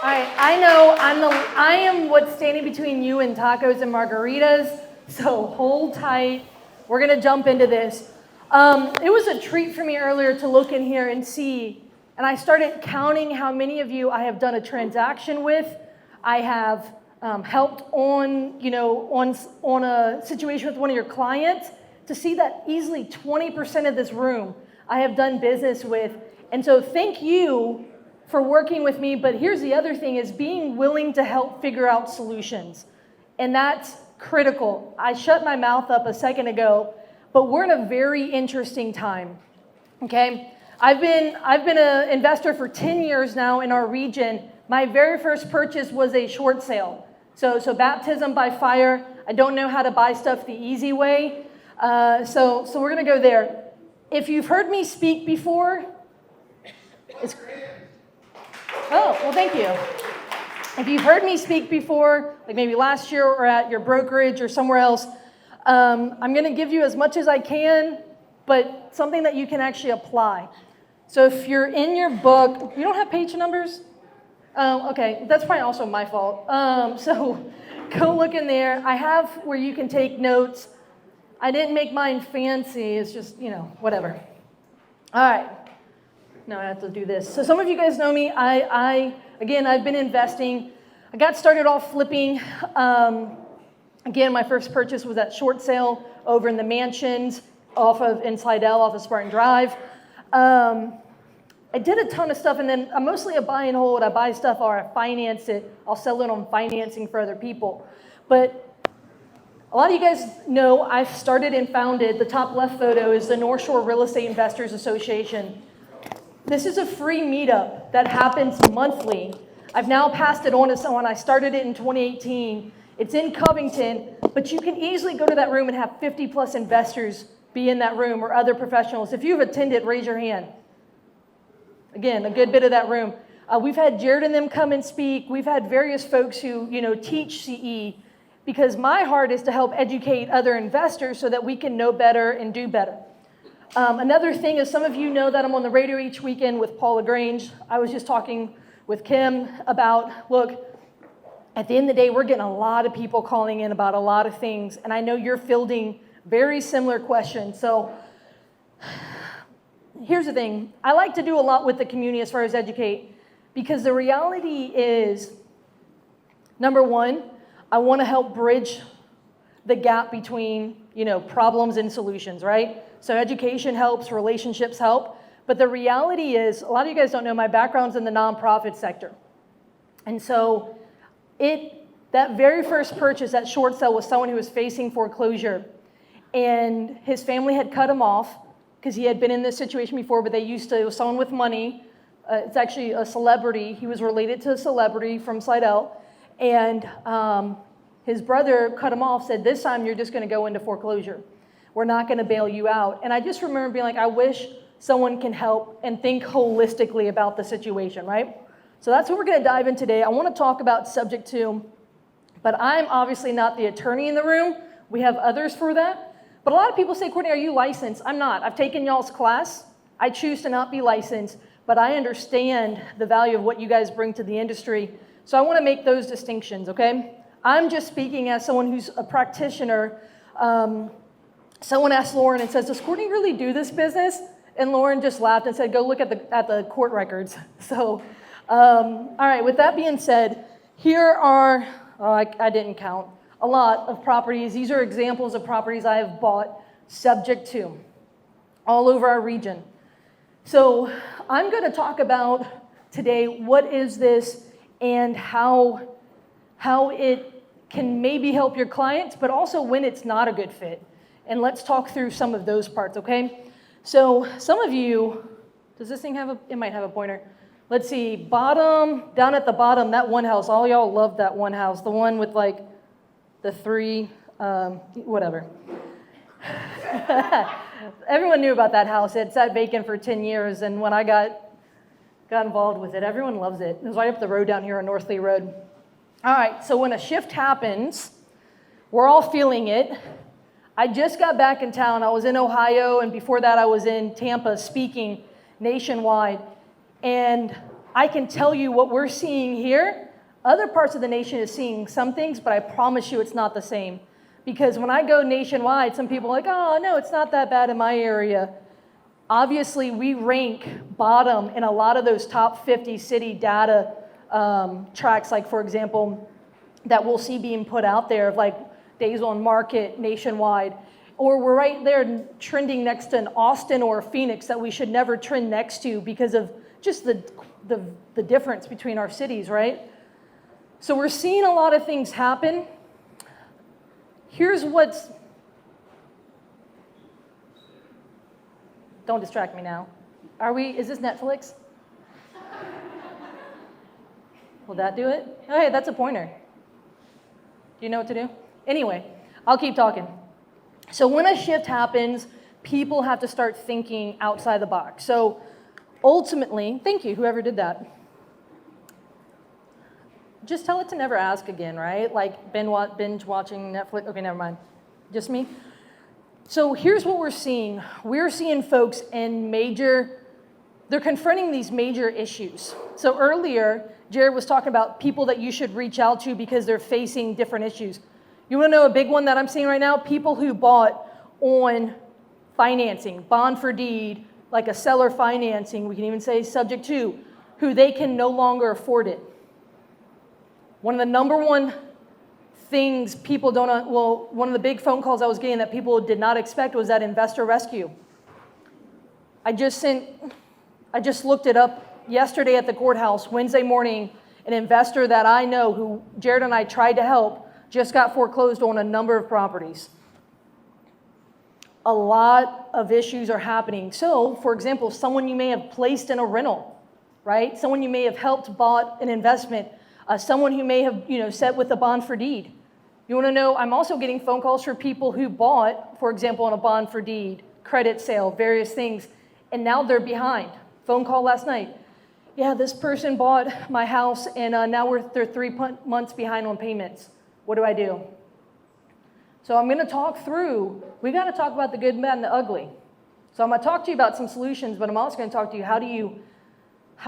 All right, I know I am what's standing between you and tacos and margaritas, so hold tight. We're gonna jump into this. It was a treat for me earlier to look in here and see, and I started counting how many of you I have done a transaction with. I have helped on a situation with one of your clients, to see that easily 20% of this room I have done business with. And so thank you for working with me, but here's the other thing, is being willing to help figure out solutions. And that's critical. I shut my mouth up a second ago, but we're in a very interesting time, okay? I've been an investor for 10 years now in our region. My very first purchase was a short sale. So baptism by fire. I don't know how to buy stuff the easy way. So we're gonna go there. If you've heard me speak before, oh, well, thank you. If you've heard me speak before, like maybe last year or at your brokerage or somewhere else, I'm going to give you as much as I can, but something that you can actually apply. So if you're in your book, you don't have page numbers? Okay, that's probably also my fault. So go look in there. I have where you can take notes. I didn't make mine fancy. It's just, whatever. All right. Now I have to do this. So some of you guys know me. Again, I've been investing. I got started off flipping. Again, my first purchase was that short sale over in the Mansions in Slidell, off of Spartan Drive. I did a ton of stuff, and then I'm mostly a buy and hold. I buy stuff or I finance it. I'll sell it on financing for other people. But a lot of you guys know I've started and founded, the top left photo is the North Shore Real Estate Investors Association. This is a free meetup that happens monthly. I've now passed it on to someone. I started it in 2018. It's in Covington, but you can easily go to that room and have 50 plus investors be in that room, or other professionals. If you've attended, raise your hand. Again, a good bit of that room. We've had Jared and them come and speak. We've had various folks who teach CE, because my heart is to help educate other investors so that we can know better and do better. Another thing is, some of you know that I'm on the radio each weekend with Paul LaGrange. I was just talking with Kim about, look, at the end of the day, we're getting a lot of people calling in about a lot of things, and I know you're fielding very similar questions. So here's the thing. I like to do a lot with the community as far as educate, because the reality is, number one, I want to help bridge the gap between, problems and solutions, right? So education helps, relationships help. But the reality is, a lot of you guys don't know, my background's in the nonprofit sector. And so that very first purchase, that short sale, was someone who was facing foreclosure. And his family had cut him off because he had been in this situation before, but it was someone with money. It's actually a celebrity. He was related to a celebrity from Slidell. And his brother cut him off, said, this time you're just going to go into foreclosure. We're not going to bail you out. And I just remember being like, I wish someone can help and think holistically about the situation, right? So that's what we're going to dive in today. I want to talk about subject to, but I'm obviously not the attorney in the room. We have others for that. But a lot of people say, Courtney, are you licensed? I'm not. I've taken y'all's class. I choose to not be licensed, but I understand the value of what you guys bring to the industry. So I want to make those distinctions, okay? I'm just speaking as someone who's a practitioner. Someone asked Lauren and says, does Courtney really do this business? And Lauren just laughed and said, go look at the court records. So, all right, with that being said, here are, I didn't count, a lot of properties. These are examples of properties I have bought subject to all over our region. So I'm going to talk about today what is this and how it can maybe help your clients, but also when it's not a good fit. And let's talk through some of those parts, okay? So some of you, does this thing it might have a pointer. Let's see, down at the bottom, that one house, all y'all love that one house, the one with like the three, whatever. Everyone knew about that house. It sat vacant for 10 years, and when I got involved with it, everyone loves it. It was right up the road down here on North Lee Road. All right, so when a shift happens, we're all feeling it. I just got back in town. I was in Ohio, and before that I was in Tampa speaking nationwide. And I can tell you what we're seeing here. Other parts of the nation is seeing some things, but I promise you it's not the same. Because when I go nationwide, some people are like, oh, no, it's not that bad in my area. Obviously, we rank bottom in a lot of those top 50 city data tracks, like, for example, that we'll see being put out there of like days on market nationwide. Or we're right there trending next to an Austin or a Phoenix that we should never trend next to because of just the difference between our cities, right? So we're seeing a lot of things happen. Here's what's... Don't distract me now. Is this Netflix? Will that do it? Oh, hey, that's a pointer. Do you know what to do? Anyway, I'll keep talking. So when a shift happens, people have to start thinking outside the box. So ultimately, thank you, whoever did that. Just tell it to never ask again, right? Like binge watching Netflix. Okay, never mind. Just me? So here's what we're seeing. We're seeing folks in they're confronting these major issues. So earlier, Jared was talking about people that you should reach out to because they're facing different issues. You want to know a big one that I'm seeing right now? People who bought on financing, bond for deed, like a seller financing, we can even say subject to, who they can no longer afford it. One of the number one things people don't, one of the big phone calls I was getting that people did not expect was that investor rescue. I just looked it up yesterday at the courthouse, Wednesday morning. An investor that I know who Jared and I tried to help just got foreclosed on a number of properties. A lot of issues are happening. So, for example, someone you may have placed in a rental, right? Someone you may have helped bought an investment, someone who may have, set with a bond for deed. You want to know, I'm also getting phone calls for people who bought, for example, on a bond for deed, credit sale, various things, and now they're behind. Phone call last night. Yeah, this person bought my house, and now they're 3 months behind on payments. What do I do? So I'm going to talk through, we got to talk about the good, bad, and the ugly. So I'm going to talk to you about some solutions, but I'm also going to talk to you, how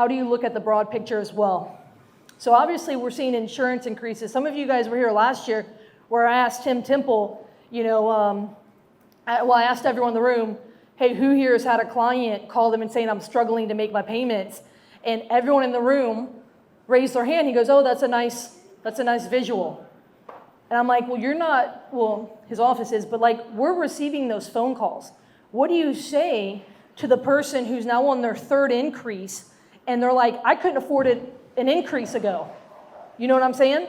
do you look at the broad picture as well? So obviously we're seeing insurance increases. Some of you guys were here last year where I asked Tim Temple, I asked everyone in the room, hey, who here has had a client call them and saying I'm struggling to make my payments? And everyone in the room raised their hand. He goes, oh, that's a nice visual. And I'm like, well, you're not, his office is, but like we're receiving those phone calls. What do you say to the person who's now on their third increase and they're like, I couldn't afford an increase ago? You know what I'm saying?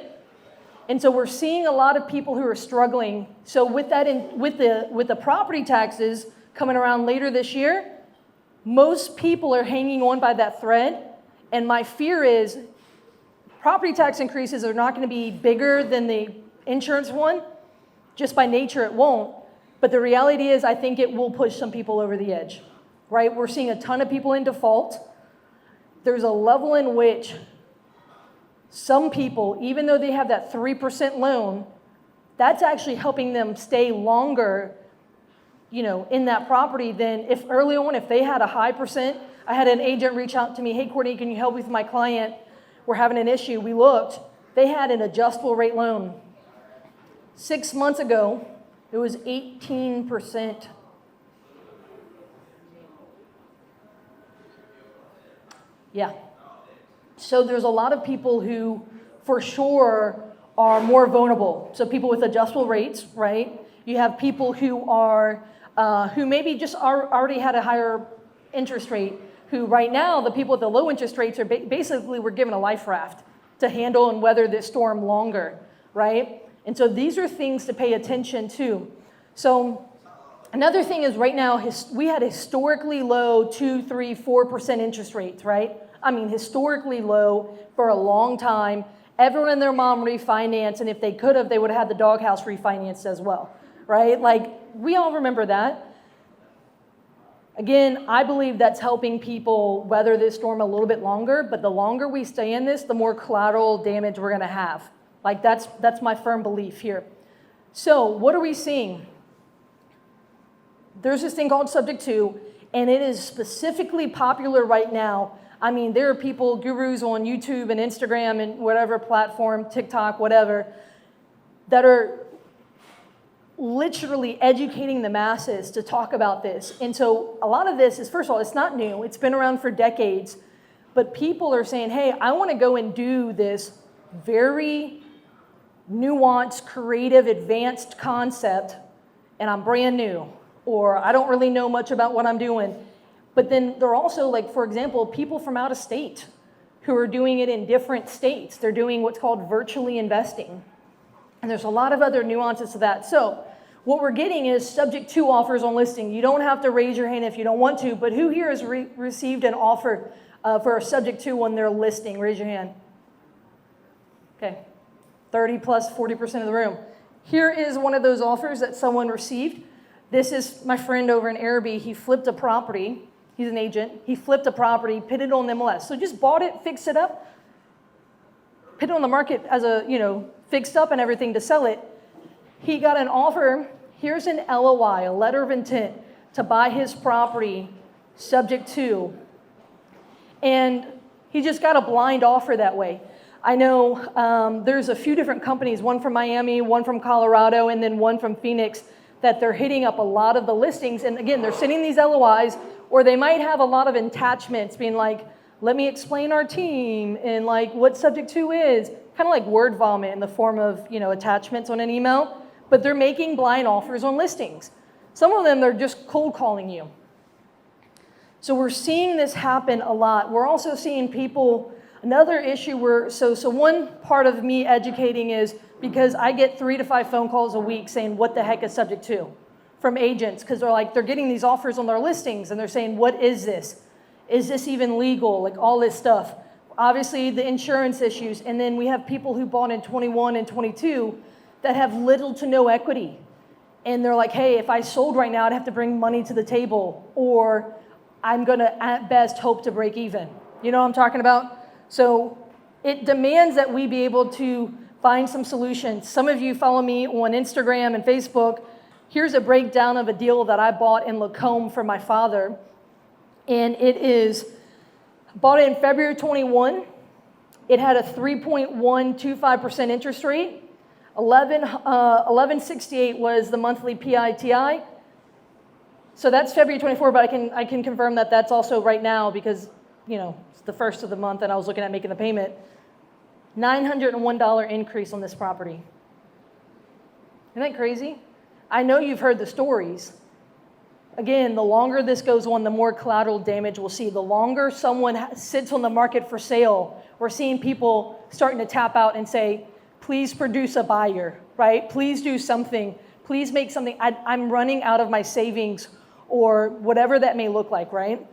And so we're seeing a lot of people who are struggling. So with that, with the property taxes coming around later this year, most people are hanging on by that thread. And my fear is property tax increases are not going to be bigger than the insurance one. Just by nature, it won't. But the reality is, I think it will push some people over the edge, right? We're seeing a ton of people in default. There's a level in which some people, even though they have that 3% loan, that's actually helping them stay longer, in that property than if early on, if they had a high percent. I had an agent reach out to me, hey, Courtney, can you help with my client? We're having an issue. We looked. They had an adjustable rate loan. 6 months ago, it was 18%. Yeah. So there's a lot of people who, for sure, are more vulnerable. So people with adjustable rates, right? You have people who are, who maybe just already had a higher interest rate, who right now, the people with the low interest rates are basically we're given a life raft to handle and weather this storm longer, right? And so these are things to pay attention to. So another thing is right now, we had historically low 2, 3, 4% interest rates, right? I mean, historically low for a long time. Everyone and their mom refinanced, and if they could have, they would have had the doghouse refinanced as well, right? Like, we all remember that. Again, I believe that's helping people weather this storm a little bit longer, but the longer we stay in this, the more collateral damage we're gonna have. Like, that's my firm belief here. So what are we seeing? There's this thing called subject to, and it is specifically popular right now. I mean, there are people, gurus on YouTube and Instagram and whatever platform, TikTok, whatever, that are literally educating the masses to talk about this. And so a lot of this is, first of all, it's not new. It's been around for decades. But people are saying, hey, I want to go and do this very nuanced, creative, advanced concept, and I'm brand new, or I don't really know much about what I'm doing. But then there are also, like, for example, people from out of state who are doing it in different states. They're doing what's called virtually investing. And there's a lot of other nuances to that. So what we're getting is subject to offers on listing. You don't have to raise your hand if you don't want to, but who here has received an offer for a subject to on their listing? Raise your hand. Okay, 30 plus 40% of the room. Here is one of those offers that someone received. This is my friend over in Araby. He flipped a property. He's an agent. He flipped a property, put it on MLS. So just bought it, fixed it up, put it on the market as a, fixed up and everything to sell it. He got an offer. Here's an LOI, a letter of intent, to buy his property subject to. And he just got a blind offer that way. I know there's a few different companies, one from Miami, one from Colorado, and then one from Phoenix, that they're hitting up a lot of the listings. And again, they're sending these LOIs, or they might have a lot of attachments being like, let me explain our team and like what subject to is, kind of like word vomit in the form of, attachments on an email, but they're making blind offers on listings. Some of them, they're just cold calling you. So we're seeing this happen a lot. We're also seeing people, another issue where, so one part of me educating is because I get 3 to 5 phone calls a week saying, what the heck is subject to? From agents, because they're getting these offers on their listings and they're saying, what is this? Is this even legal? Like all this stuff. Obviously the insurance issues. And then we have people who bought in 21 and 22 that have little to no equity. And they're like, hey, if I sold right now, I'd have to bring money to the table, or I'm gonna at best hope to break even. You know what I'm talking about? So it demands that we be able to find some solutions. Some of you follow me on Instagram and Facebook. Here's a breakdown of a deal that I bought in Lacombe for my father. And it is bought in February 21. It had a 3.125% interest rate. 1168 was the monthly PITI. So that's February 24, but I can confirm that that's also right now because, it's the first of the month and I was looking at making the payment. $901 increase on this property. Isn't that crazy? I know you've heard the stories. Again, the longer this goes on, the more collateral damage we'll see. The longer someone sits on the market for sale, we're seeing people starting to tap out and say, please produce a buyer, right? Please do something. Please make something. I'm running out of my savings, or whatever that may look like, right?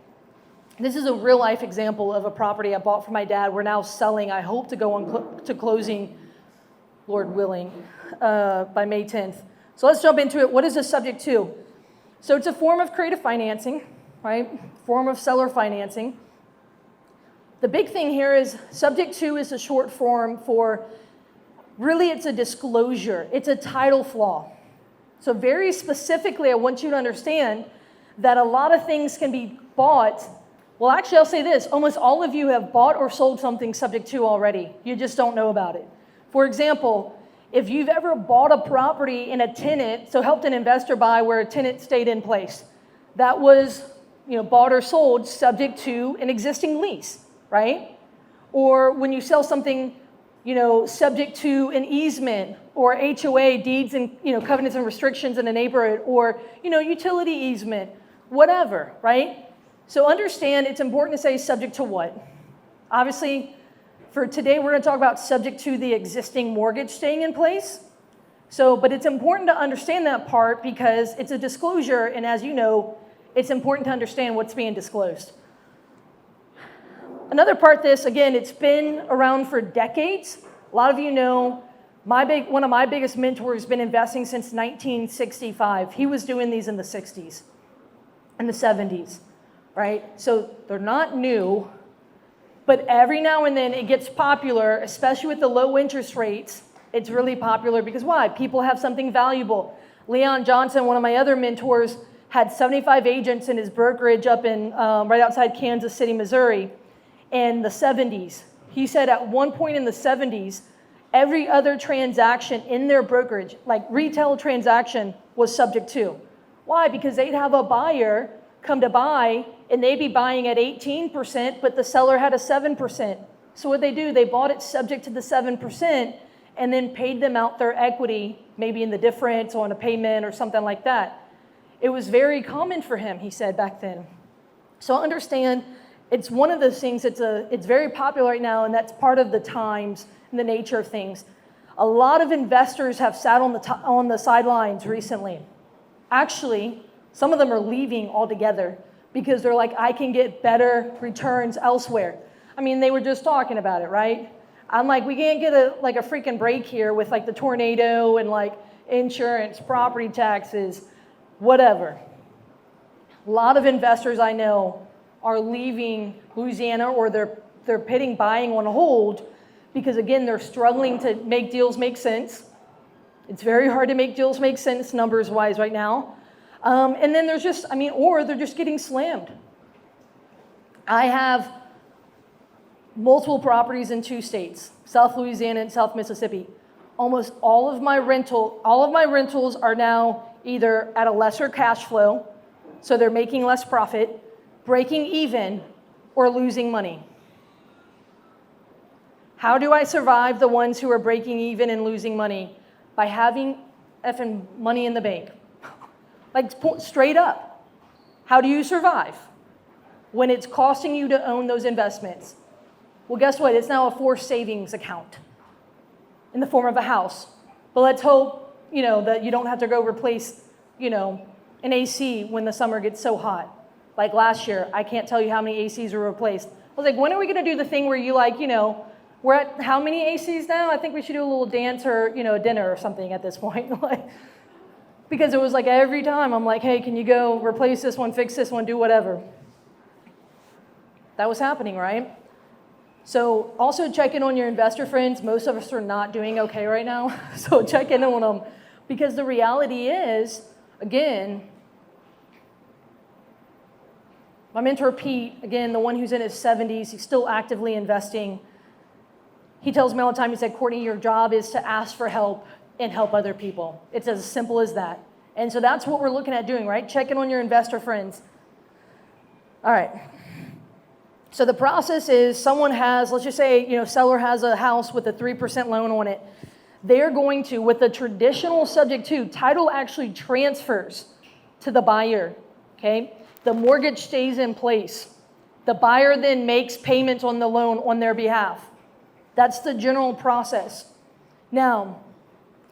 This is a real life example of a property I bought for my dad. We're now selling. I hope to go on to closing, Lord willing, by May 10th. So let's jump into it. What is this subject to? So it's a form of creative financing, right? Form of seller financing. The big thing here is subject to is a short form for, really it's a disclosure. It's a title flaw. So very specifically, I want you to understand that a lot of things can be bought. Well, actually, I'll say this. Almost all of you have bought or sold something subject to already. You just don't know about it. For example, if you've ever bought a property in a tenant, so helped an investor buy where a tenant stayed in place, that was bought or sold subject to an existing lease, right? Or when you sell something subject to an easement or HOA, deeds and, covenants and restrictions in a neighborhood, or, utility easement, whatever, right? So understand it's important to say subject to what? Obviously, for today, we're going to talk about subject to the existing mortgage staying in place. So, but it's important to understand that part because it's a disclosure, and as you know, it's important to understand what's being disclosed. Another part, again, it's been around for decades. A lot of you know, one of my biggest mentors has been investing since 1965. He was doing these in the 60s and the 70s, right? So they're not new, but every now and then it gets popular, especially with the low interest rates. It's really popular because why? People have something valuable. Leon Johnson, one of my other mentors, had 75 agents in his brokerage up in right outside Kansas City, Missouri. in the 70s. He said at one point in the 70s, every other transaction in their brokerage, like retail transaction, was subject to. Why? Because they'd have a buyer come to buy, and they'd be buying at 18%, but the seller had a 7%. So what they do, they bought it subject to the 7%, and then paid them out their equity, maybe in the difference on a payment or something like that. It was very common for him, he said back then. So understand, it's one of those things, it's very popular right now, and that's part of the times and the nature of things. A lot of investors have sat on the sidelines recently. Actually, some of them are leaving altogether because they're like, I can get better returns elsewhere. I mean, they were just talking about it, right? I'm like, we can't get a freaking break here with like the tornado and like insurance, property taxes, whatever. A lot of investors I know are leaving Louisiana, or they're putting buying on hold because, again, they're struggling to make deals make sense. It's very hard to make deals make sense numbers-wise right now. And then there's just, or they're just getting slammed. I have multiple properties in 2 states, South Louisiana and South Mississippi. Almost all of my rentals are now either at a lesser cash flow, so they're making less profit, breaking even, or losing money. How do I survive the ones who are breaking even and losing money? By having effing money in the bank. Like straight up. How do you survive when it's costing you to own those investments? Well, guess what? It's now a forced savings account in the form of a house. But let's hope, that you don't have to go replace, an AC when the summer gets so hot. Like last year, I can't tell you how many ACs were replaced. I was like, when are we going to do the thing where you we're at how many ACs now? I think we should do a little dance or, a dinner or something at this point. Because it was like every time I'm like, hey, can you go replace this one, fix this one, do whatever. That was happening, right? So also check in on your investor friends. Most of us are not doing okay right now. So check in on them. Because the reality is, again, my mentor Pete, again, the one who's in his 70s, he's still actively investing. He tells me all the time, he said, Courtney, your job is to ask for help and help other people. It's as simple as that. And so that's what we're looking at doing, right? Check in on your investor friends. All right. So the process is someone has, let's just say, seller has a house with a 3% loan on it. They're going to, with the traditional subject to, title actually transfers to the buyer, okay? The mortgage stays in place. The buyer then makes payments on the loan on their behalf. That's the general process. Now,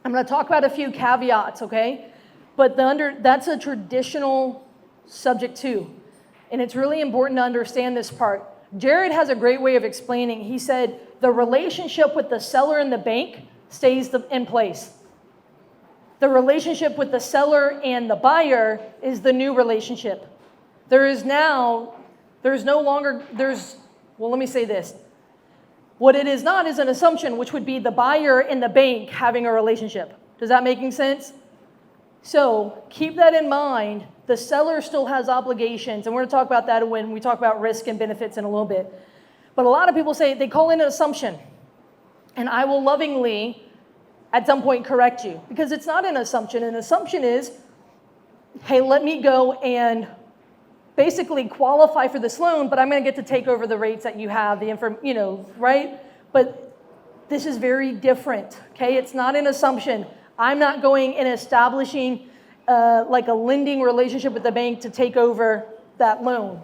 I'm going to talk about a few caveats, okay? But that's a traditional subject to. And it's really important to understand this part. Jared has a great way of explaining. He said the relationship with the seller and the bank stays in place. The relationship with the seller and the buyer is the new relationship. Let me say this. What it is not is an assumption, which would be the buyer and the bank having a relationship. Does that make sense? So keep that in mind. The seller still has obligations, and we're going to talk about that when we talk about risk and benefits in a little bit. But a lot of people say they call it an assumption, and I will lovingly at some point correct you, because it's not an assumption. An assumption is, hey, let me go and basically qualify for this loan, but I'm going to get to take over the rates that you have, right? But this is very different, okay? It's not an assumption. I'm not going and establishing like a lending relationship with the bank to take over that loan.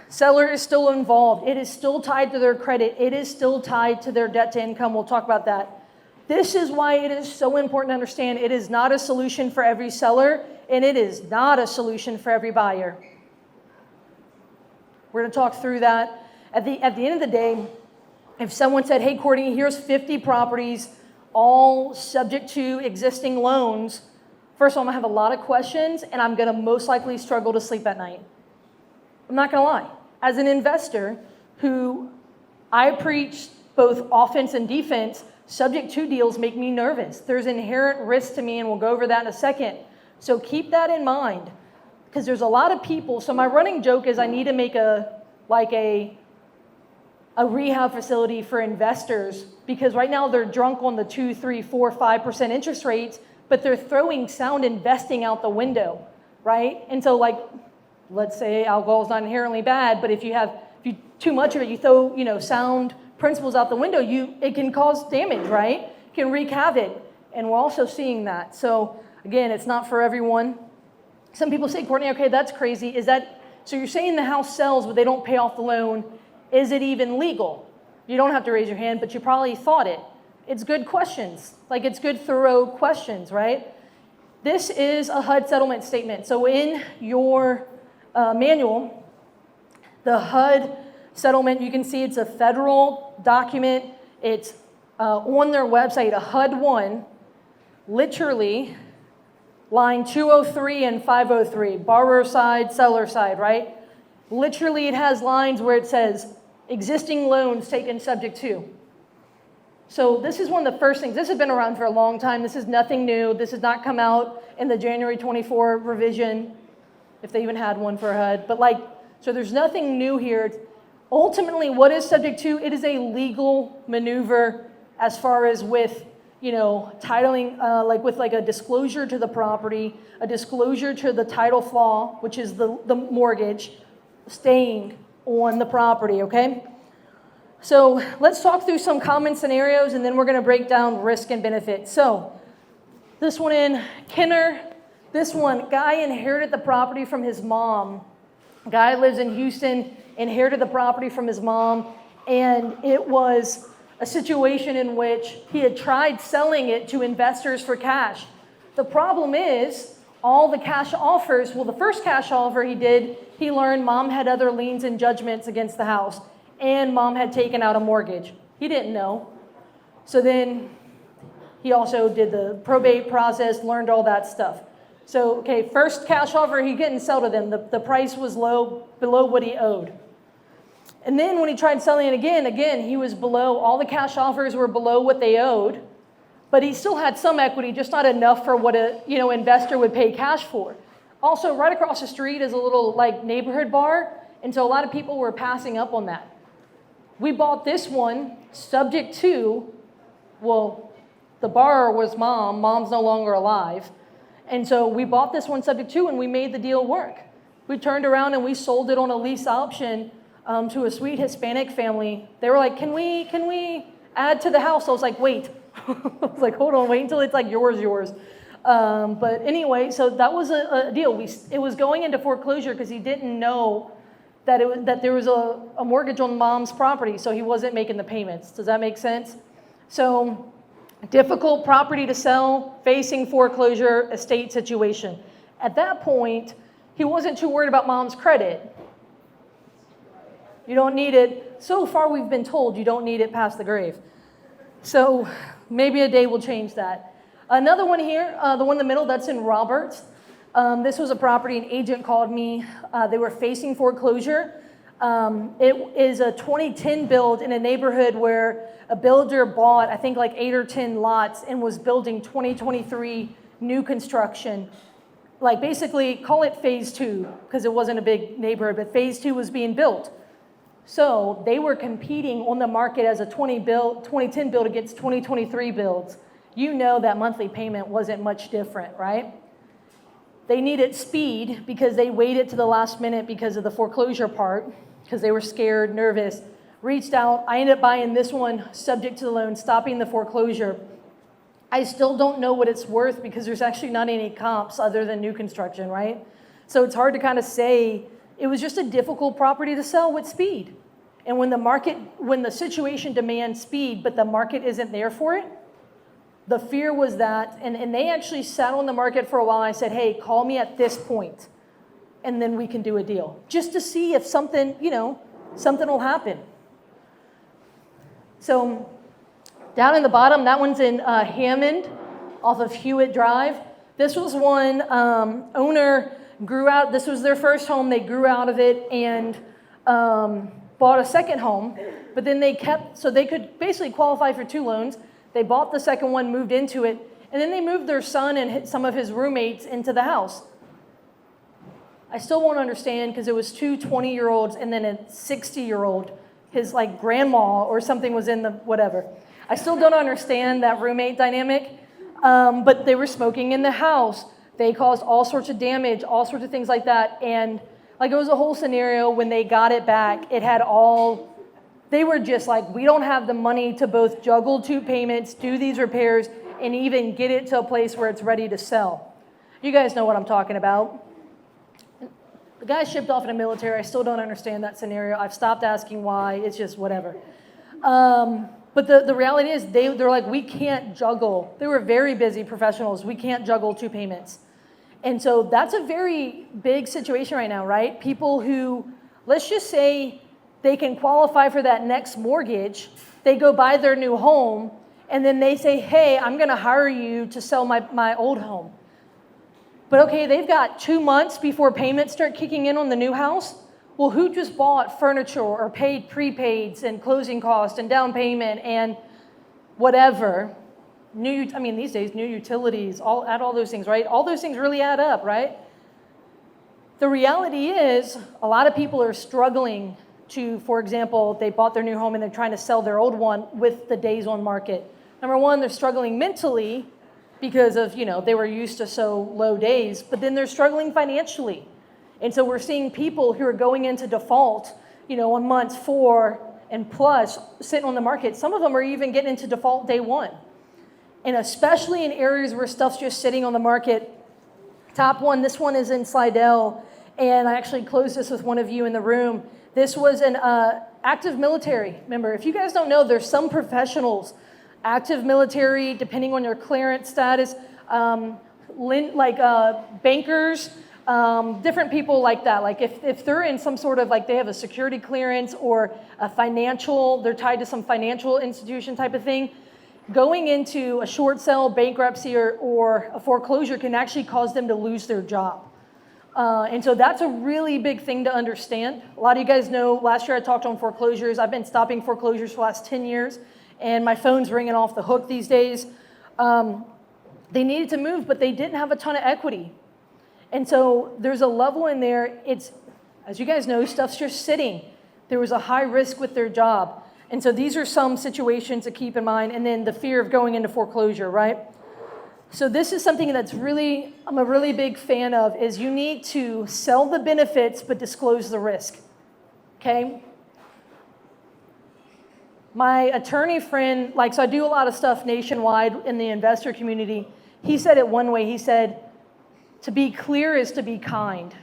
Seller is still involved. It is still tied to their credit. It is still tied to their debt to income. We'll talk about that. This is why it is so important to understand it is not a solution for every seller, and it is not a solution for every buyer. We're going to talk through that. At the end of the day, if someone said, hey, Courtney, here's 50 properties, all subject to existing loans, first of all, I'm going to have a lot of questions, and I'm going to most likely struggle to sleep at night. I'm not going to lie. As an investor who I preach both offense and defense, subject to deals make me nervous. There's inherent risk to me, and we'll go over that in a second. So keep that in mind, because there's a lot of people. So my running joke is I need to make a a rehab facility for investors, because right now they're drunk on the 2, 3, 4, 5% interest rates, but they're throwing sound investing out the window, right? And so like, let's say alcohol is not inherently bad, but if you too much of it, you throw, sound principles out the window, it can cause damage, right? It can wreak havoc. And we're also seeing that. So again, it's not for everyone. Some people say, Courtney, okay, that's crazy. So you're saying the house sells, but they don't pay off the loan. Is it even legal? You don't have to raise your hand, but you probably thought it. It's good questions. Like, it's good, thorough questions, right? This is a HUD settlement statement. So in your manual, the HUD settlement, you can see it's a federal document. It's on their website, a HUD 1, literally line 203 and 503, borrower side, seller side, right? Literally, it has lines where it says, existing loans taken subject to. So this is one of the first things. This has been around for a long time. This is nothing new. This has not come out in the January 24 revision, if they even had one for HUD. But so there's nothing new here. Ultimately, what is subject to? It is a legal maneuver as far as with, titling, with a disclosure to the property, a disclosure to the title flaw, which is the mortgage, staying on the property, okay? So let's talk through some common scenarios, and then we're going to break down risk and benefit. So this one in Kenner, this one, guy inherited the property from his mom. Guy lives in Houston, inherited the property from his mom, and it was a situation in which he had tried selling it to investors for cash. The problem is, all the cash offers, the first cash offer he learned mom had other liens and judgments against the house, and mom had taken out a mortgage. He didn't know. So then he also did the probate process, learned all that stuff. So, okay, first cash offer, he couldn't sell to them. The price was low, below what he owed. And then when he tried selling it again, he was below, all the cash offers were below what they owed, but he still had some equity, just not enough for what a investor would pay cash for. Also, right across the street is a little neighborhood bar, and so a lot of people were passing up on that. We bought this one subject to, the borrower was mom. Mom's no longer alive. And so we bought this one subject to, and we made the deal work. We turned around and we sold it on a lease option to a sweet Hispanic family. They were like, can we add to the house? I was like, wait. I was like, hold on, wait until it's yours. But anyway, so that was a deal. It was going into foreclosure because he didn't know that there was a mortgage on mom's property, so he wasn't making the payments. Does that make sense? So difficult property to sell, facing foreclosure, estate situation. At that point, he wasn't too worried about mom's credit. You don't need it. So far, we've been told you don't need it past the grave. So maybe a day will change that. Another one here, the one in the middle, that's in Roberts. This was a property, an agent called me. They were facing foreclosure. It is a 2010 build in a neighborhood where a builder bought, I think 8 or 10 lots and was building 2023 new construction. Basically, call it phase 2, because it wasn't a big neighborhood, but phase 2 was being built. So they were competing on the market as a 2010 build against 2023 builds. You know that monthly payment wasn't much different, right? They needed speed because they waited to the last minute because of the foreclosure part, because they were scared, nervous, reached out. I ended up buying this one subject to the loan, stopping the foreclosure. I still don't know what it's worth because there's actually not any comps other than new construction, right? So it's hard to kind of say. It was just a difficult property to sell with speed. And when the situation demands speed, but the market isn't there for it, the fear was that, and they actually sat on the market for a while. And I said, hey, call me at this point, and then we can do a deal. Just to see if something will happen. So down in the bottom, that one's in Hammond off of Hewitt Drive. This was one owner grew out. This was their first home. They grew out of it and bought a second home. But then they could basically qualify for 2 loans. They bought the second one, moved into it, and then they moved their son and some of his roommates into the house. I still won't understand because it was 2 20-year-olds and then a 60-year-old. his like grandma or something was in the whatever. I still don't understand that roommate dynamic, but they were smoking in the house. They caused all sorts of damage, all sorts of things like that. And like it was a whole scenario when they got it back, it had all, they were just like, we don't have the money to both juggle 2 payments, do these repairs, and even get it to a place where it's ready to sell. You guys know what I'm talking about. The guy shipped off in the military. I still don't understand that scenario. I've stopped asking why. It's just whatever. But the reality is they're like, we can't juggle. They were very busy professionals. We can't juggle 2 payments. And so that's a very big situation right now, right? People who, let's just say they can qualify for that next mortgage. They go buy their new home, and then they say, hey, I'm going to hire you to sell my old home. But okay, they've got 2 months before payments start kicking in on the new house. Well, who just bought furniture or paid prepaids and closing costs and down payment and whatever? These days, new utilities, add all those things, right? All those things really add up, right? The reality is a lot of people are struggling to, for example, they bought their new home and they're trying to sell their old one with the days on market. Number one, they're struggling mentally because of, they were used to so low days, but then they're struggling financially. And so we're seeing people who are going into default, on months 4 and plus sitting on the market. Some of them are even getting into default day 1. And especially in areas where stuff's just sitting on the market. Top one, this one is in Slidell, and I actually closed this with one of you in the room. This was an active military member. If you guys don't know, there's some professionals, active military, depending on your clearance status, bankers, different people like that. Like if they're in some sort of, like they have a security clearance or a financial, they're tied to some financial institution type of thing, going into a short sale, bankruptcy, or a foreclosure can actually cause them to lose their job. And so that's a really big thing to understand. A lot of you guys know, last year I talked on foreclosures. I've been stopping foreclosures for the last 10 years, and my phone's ringing off the hook these days. They needed to move, but they didn't have a ton of equity. And so there's a level in there, it's, as you guys know, stuff's just sitting. There was a high risk with their job. And so these are some situations to keep in mind. And then the fear of going into foreclosure, right? So this is something that's I'm a really big fan of, is you need to sell the benefits but disclose the risk, okay? My attorney friend, so I do a lot of stuff nationwide in the investor community. He said it one way. He said, to be clear is to be kind,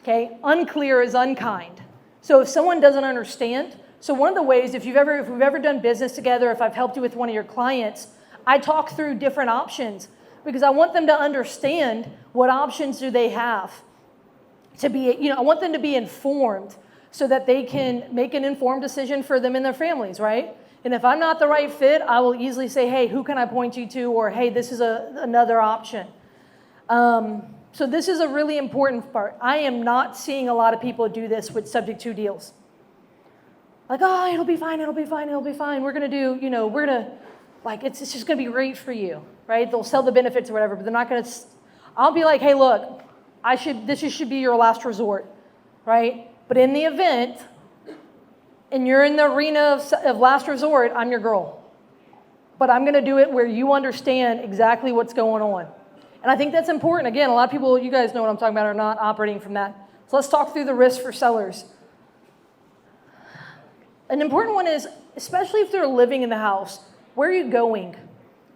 okay? Unclear is unkind. So if someone doesn't understand, so one of the ways, if we've ever done business together, if I've helped you with one of your clients, I talk through different options because I want them to understand what options do they have to be, I want them to be informed so that they can make an informed decision for them and their families, right? And if I'm not the right fit, I will easily say, hey, who can I point you to? Or, hey, this is another option. So this is a really important part. I am not seeing a lot of people do this with subject to deals. Like, oh, it'll be fine, it'll be fine, it'll be fine. We're going to do, it's just going to be great for you, right? They'll sell the benefits or whatever, but they're not going to, I'll be like, hey, look, this should be your last resort, right? But in the event, and you're in the arena of last resort, I'm your girl. But I'm going to do it where you understand exactly what's going on. And I think that's important. Again, a lot of people, you guys know what I'm talking about, are not operating from that. So let's talk through the risks for sellers. An important one is, especially if they're living in the house, where are you going?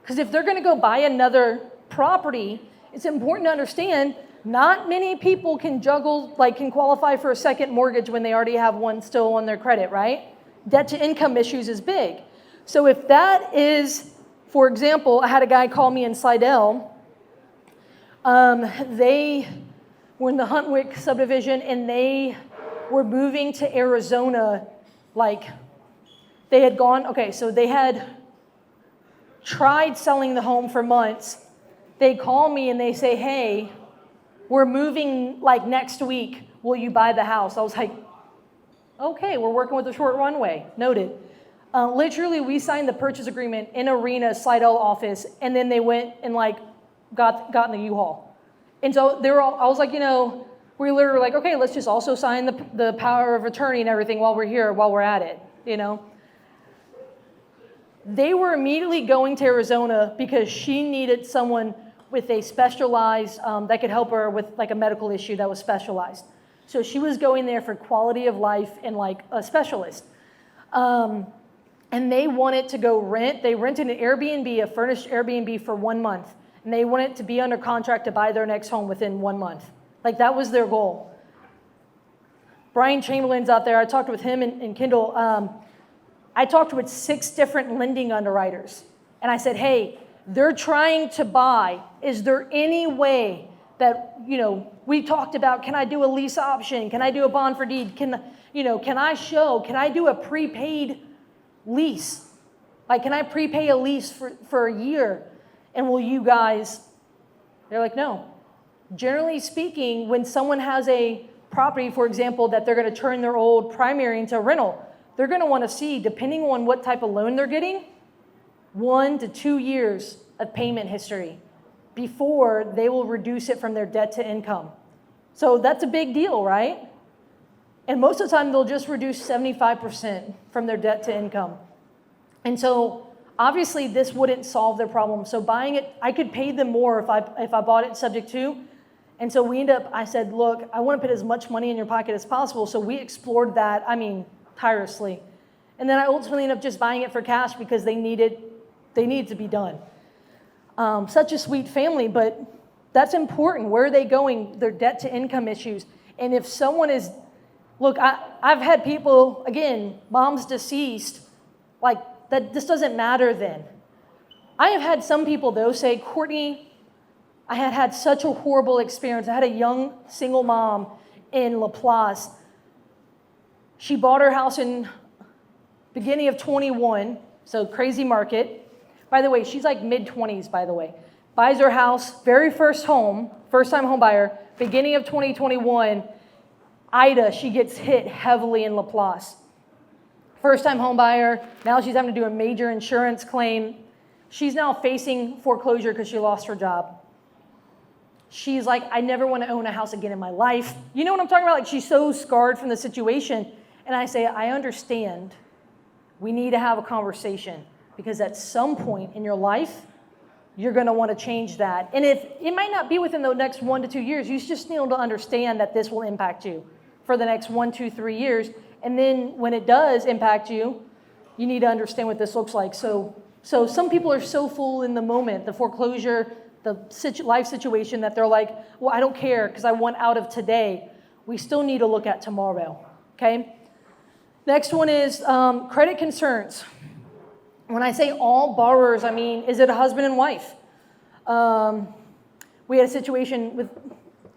Because if they're going to go buy another property, it's important to understand not many people can can qualify for a second mortgage when they already have one still on their credit, right? Debt to income issues is big. So if that is, for example, I had a guy call me in Slidell. They were in the Huntwick subdivision and they were moving to Arizona. They had tried selling the home for months. They call me and they say, hey, we're moving next week. Will you buy the house? I was like, okay, we're working with a short runway. Noted. Literally, we signed the purchase agreement in Arena's Slidell office, and then they went and got in the U-Haul. And so I was like, we literally were like, okay, let's just also sign the power of attorney and everything while we're here, while we're at it, you know. They were immediately going to Arizona because she needed someone with a specialized, that could help her with like a medical issue that was specialized. So she was going there for quality of life and like a specialist. And they wanted to go rent. They rented an Airbnb, a furnished Airbnb for 1 month. And they wanted to be under contract to buy their next home within 1 month. Like that was their goal. Brian Chamberlain's out there. I talked with him and Kendall. I talked with 6 different lending underwriters. And I said, hey, they're trying to buy. Is there any way that, you know, we talked about, can I do a lease option? Can I do a bond for deed? Can I do a prepaid lease? Like, can I prepay a lease for a year? And will you guys, they're like, no. Generally speaking, when someone has a property, for example, that they're going to turn their old primary into a rental, they're going to want to see, depending on what type of loan they're getting, 1 to 2 years of payment history before they will reduce it from their debt to income. So that's a big deal, right? And most of the time, they'll just reduce 75% from their debt to income. And so obviously, this wouldn't solve their problem. So buying it, I could pay them more if I bought it subject to. And so I said, look, I want to put as much money in your pocket as possible. So we explored that, tirelessly. And then I ultimately ended up just buying it for cash because they needed to be done. Such a sweet family, but that's important. Where are they going? Their debt to income issues. And if someone is, look, I've had people, again, mom's deceased, like that this doesn't matter then. I have had some people though say, Courtney, I had such a horrible experience. I had a young single mom in Laplace. She bought her house in beginning of 21, so crazy market. By the way, she's like mid-20s, by the way. Buys her house, very first time home buyer, beginning of 2021. Ida, she gets hit heavily in Laplace. First time home buyer, now she's having to do a major insurance claim. She's now facing foreclosure because she lost her job. She's like, I never want to own a house again in my life. You know what I'm talking about? Like she's so scarred from the situation. And I say, I understand. We need to have a conversation because at some point in your life, you're going to want to change that. And if it might not be within the next 1 to 2 years, you just need to understand that this will impact you for the next 1, 2, 3 years. And then when it does impact you, you need to understand what this looks like. So some people are so full in the moment, the foreclosure, the life situation, that they're like, well, I don't care because I want out of today. We still need to look at tomorrow, okay? Next one is credit concerns. When I say all borrowers, I mean, is it a husband and wife? We had a situation with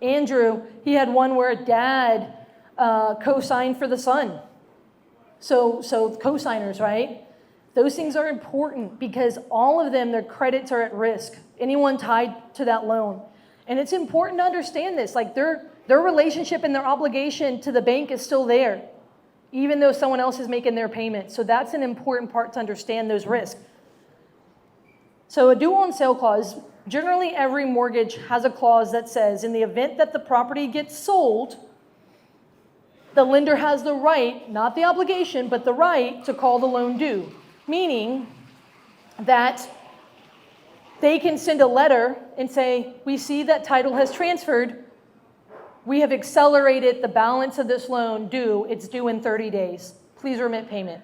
Andrew. He had one where a dad co-signed for the son. So co-signers, right? Those things are important because all of them, their credits are at risk. Anyone tied to that loan. And it's important to understand this. Like their relationship and their obligation to the bank is still there, even though someone else is making their payment. So that's an important part to understand those risks. So a due on sale clause, generally every mortgage has a clause that says in the event that the property gets sold, the lender has the right, not the obligation, but the right to call the loan due. Meaning that they can send a letter and say, we see that title has transferred. We have accelerated the balance of this loan due. It's due in 30 days. Please remit payment.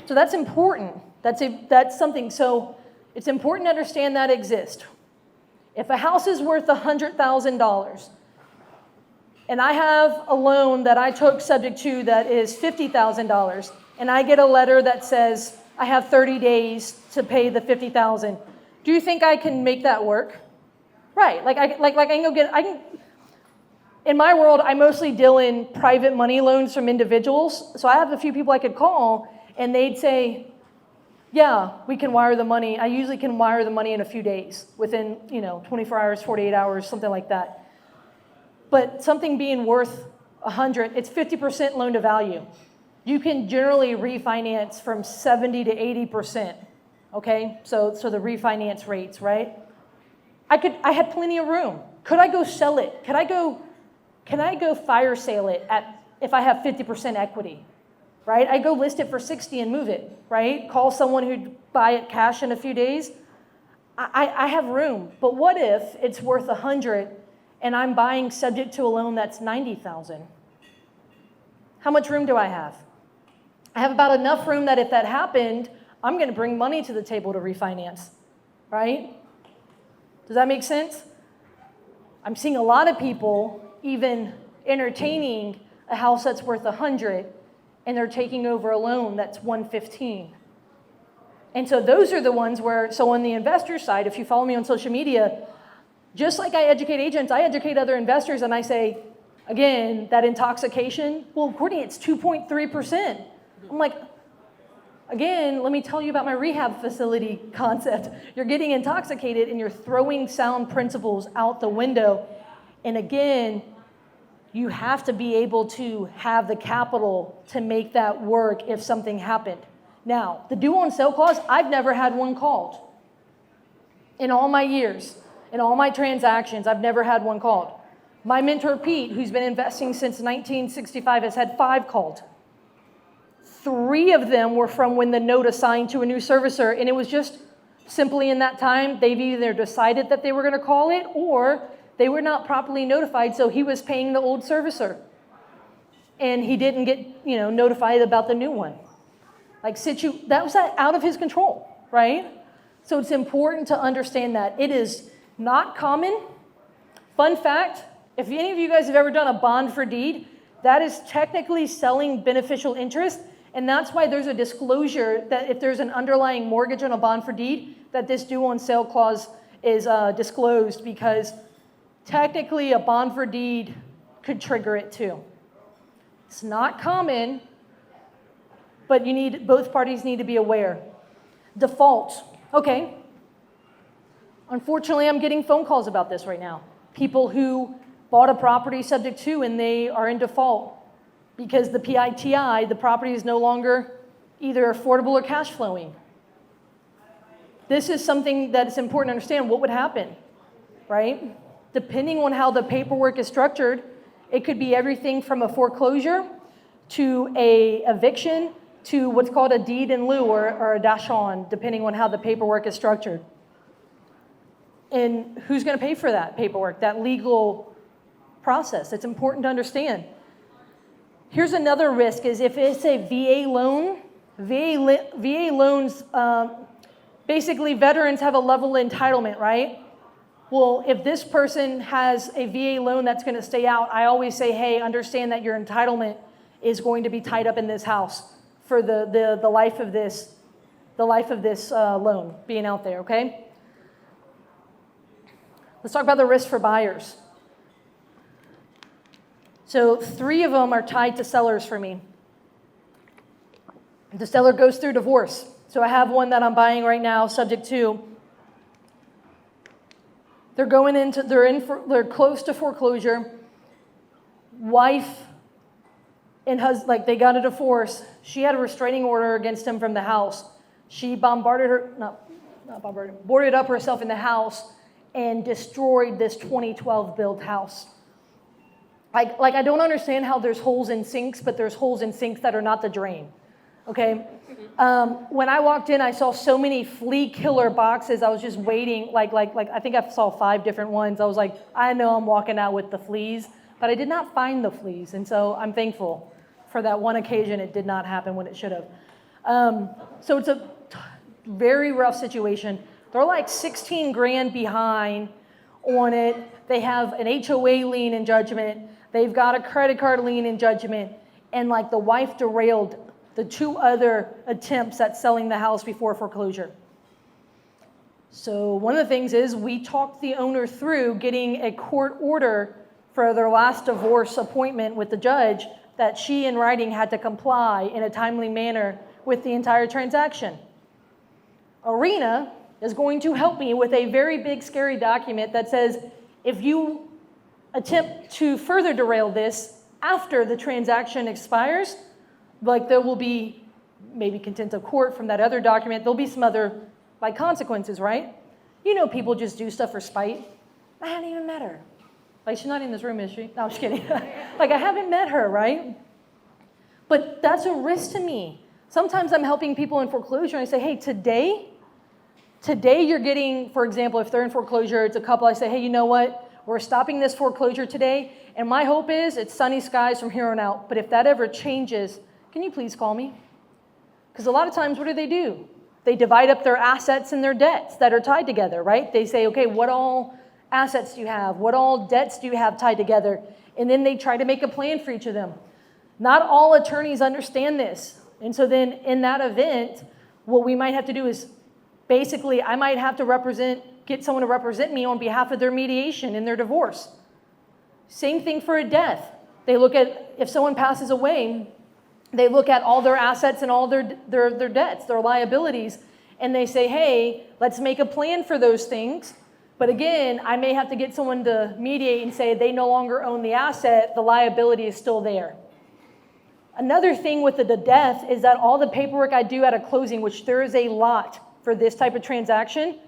So that's important. That's something. So it's important to understand that exists. If a house is worth $100,000 and I have a loan that I took subject to that is $50,000, and I get a letter that says I have 30 days to pay the $50,000, do you think I can make that work? Right. I can. In my world, I mostly deal in private money loans from individuals. So I have a few people I could call, and they'd say, yeah, we can wire the money. I usually can wire the money in a few days, within 24 hours, 48 hours, something like that. But something being worth 100, it's 50% loan to value. You can generally refinance from 70 to 80%. Okay, so the refinance rates, right? I had plenty of room. Could I go sell it? Could I go can I go fire sale it if I have 50% equity, right? I go list it for 60 and move it, right? Call someone who'd buy it cash in a few days. I have room, but what if it's worth 100 and I'm buying subject to a loan that's 90,000? How much room do I have? I have about enough room that if that happened, I'm going to bring money to the table to refinance, right? Does that make sense? I'm seeing a lot of people even entertaining a house that's worth 100 and they're taking over a loan that's 115. And so those are the ones where, so on the investor side, if you follow me on social media, just like I educate agents, I educate other investors and I say, again, that intoxication, well, Courtney, it's 2.3%. I'm like, again, let me tell you about my rehab facility concept. You're getting intoxicated and you're throwing sound principles out the window. And again, you have to be able to have the capital to make that work if something happened. Now, the due on sale clause, I've never had one called. In all my years, in all my transactions, I've never had one called. My mentor, Pete, who's been investing since 1965, has had 5 called. 3 of them were from when the note assigned to a new servicer, and it was just simply in that time, they've either decided that they were going to call it or they were not properly notified, so he was paying the old servicer. And he didn't get, notified about the new one. That was out of his control, right? So it's important to understand that. It is not common. Fun fact, if any of you guys have ever done a bond for deed, that is technically selling beneficial interest, and that's why there's a disclosure that if there's an underlying mortgage on a bond for deed, that this due on sale clause is disclosed, because technically a bond for deed could trigger it too. It's not common, but both parties need to be aware. Default. Okay. Unfortunately, I'm getting phone calls about this right now. People who bought a property subject to and they are in default because the PITI, the property is no longer either affordable or cash flowing. This is something that is important to understand. What would happen, right? Depending on how the paperwork is structured, it could be everything from a foreclosure to a eviction to what's called a deed in lieu or a dash-on, depending on how the paperwork is structured. And who's going to pay for that paperwork, that legal process? It's important to understand. Here's another risk is if it's a VA loan, VA loans, basically veterans have a level of entitlement, right? Well, if this person has a VA loan that's going to stay out, I always say, hey, understand that your entitlement is going to be tied up in this house for the life of this loan being out there, okay? Let's talk about the risk for buyers. So 3 of them are tied to sellers for me. The seller goes through divorce. So I have one that I'm buying right now, subject to. They're close to foreclosure. Wife and husband, they got a divorce. She had a restraining order against him from the house. She boarded up herself in the house and destroyed this 2012 built house. I don't understand how there's holes in sinks, but there's holes in sinks that are not the drain. Okay? When I walked in, I saw so many flea killer boxes. I was just waiting, I think I saw 5 different ones. I was like, I know I'm walking out with the fleas, but I did not find the fleas. And so I'm thankful for that one occasion. It did not happen when it should have. So it's a very rough situation. They're like 16 grand behind on it. They have an HOA lien in judgment. They've got a credit card lien in judgment. And the wife derailed the 2 other attempts at selling the house before foreclosure. So one of the things is we talked the owner through getting a court order for their last divorce appointment with the judge that she in writing had to comply in a timely manner with the entire transaction. Arena is going to help me with a very big, scary document that says if you attempt to further derail this after the transaction expires, there will be maybe contempt of court from that other document. There'll be some other consequences, right? People just do stuff for spite. That doesn't even matter. Like, she's not in this room, is she? No, I'm just kidding. Like, I haven't met her, right? But that's a risk to me. Sometimes I'm helping people in foreclosure, and I say, hey, today you're getting, for example, if they're in foreclosure, it's a couple, I say, hey, you know what? We're stopping this foreclosure today, and my hope is it's sunny skies from here on out. But if that ever changes, can you please call me? Because a lot of times, what do? They divide up their assets and their debts that are tied together, right? They say, okay, what all assets do you have? What all debts do you have tied together? And then they try to make a plan for each of them. Not all attorneys understand this. And so then in that event, what we might have to do is basically I might have to get someone to represent me on behalf of their mediation in their divorce. Same thing for a death. They look at, if someone passes away, they look at all their assets and all their debts, their liabilities, and they say, hey, let's make a plan for those things. But again, I may have to get someone to mediate and say they no longer own the asset, the liability is still there. Another thing with the death is that all the paperwork I do at a closing, which there is a lot for this type of transaction,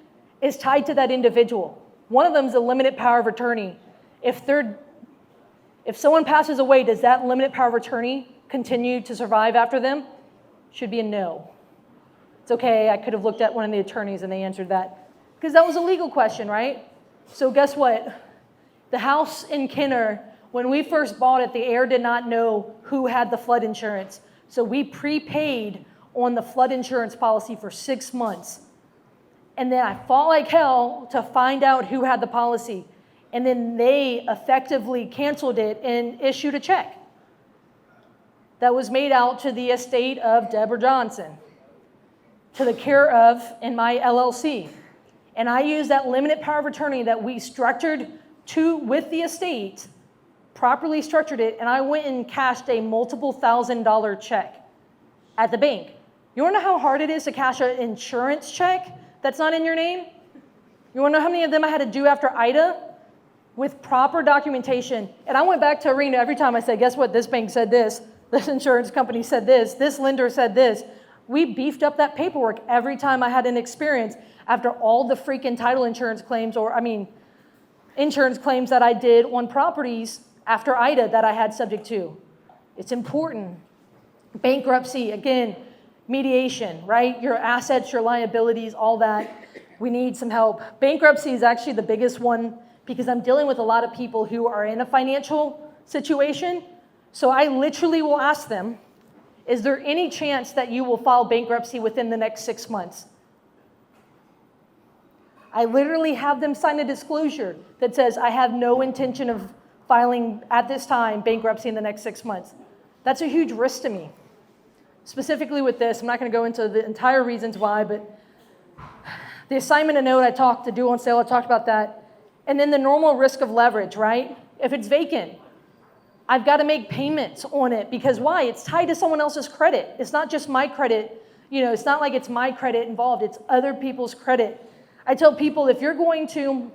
is tied to that individual. One of them is a limited power of attorney. If someone passes away, does that limited power of attorney continue to survive after them? Should be a no. It's okay, I could have looked at one of the attorneys and they answered that. Because that was a legal question, right? So guess what? The house in Kenner, when we first bought it, the heir did not know who had the flood insurance. So we prepaid on the flood insurance policy for 6 months. And then I fought like hell to find out who had the policy. And then they effectively canceled it and issued a check that was made out to the estate of Deborah Johnson, to the care of in my LLC. And I used that limited power of attorney that we structured with the estate, properly structured it, and I went and cashed a multiple $1,000 check at the bank. You want to know how hard it is to cash an insurance check that's not in your name? You want to know how many of them I had to do after Ida? With proper documentation. And I went back to Arena every time I said, guess what? This bank said this. This insurance company said this. This lender said this. We beefed up that paperwork every time I had an experience after all the freaking title insurance claims, insurance claims that I did on properties after Ida that I had subject to. It's important. Bankruptcy, again, mediation, right? Your assets, your liabilities, all that. We need some help. Bankruptcy is actually the biggest one because I'm dealing with a lot of people who are in a financial situation. So I literally will ask them, is there any chance that you will file bankruptcy within the next 6 months? I literally have them sign a disclosure that says, I have no intention of filing at this time bankruptcy in the next 6 months. That's a huge risk to me. Specifically with this, I'm not going to go into the entire reasons why, but the assignment of note I talked to do on sale, I talked about that. And then the normal risk of leverage, right? If it's vacant, I've got to make payments on it because why? It's tied to someone else's credit. It's not just my credit. It's not like it's my credit involved. It's other people's credit. I tell people if you're going to,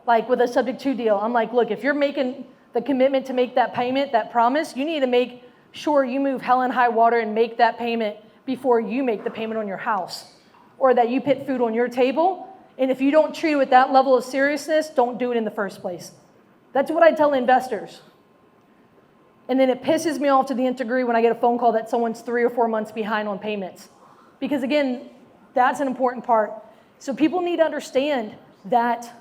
like with a subject to deal, I'm like, look, if you're making the commitment to make that payment, that promise, you need to make sure you move hell and high water and make that payment before you make the payment on your house or that you put food on your table. And if you don't treat it with that level of seriousness, don't do it in the first place. That's what I tell investors. And then it pisses me off to the nth degree when I get a phone call that someone's 3 or 4 months behind on payments. Because again, that's an important part. So people need to understand that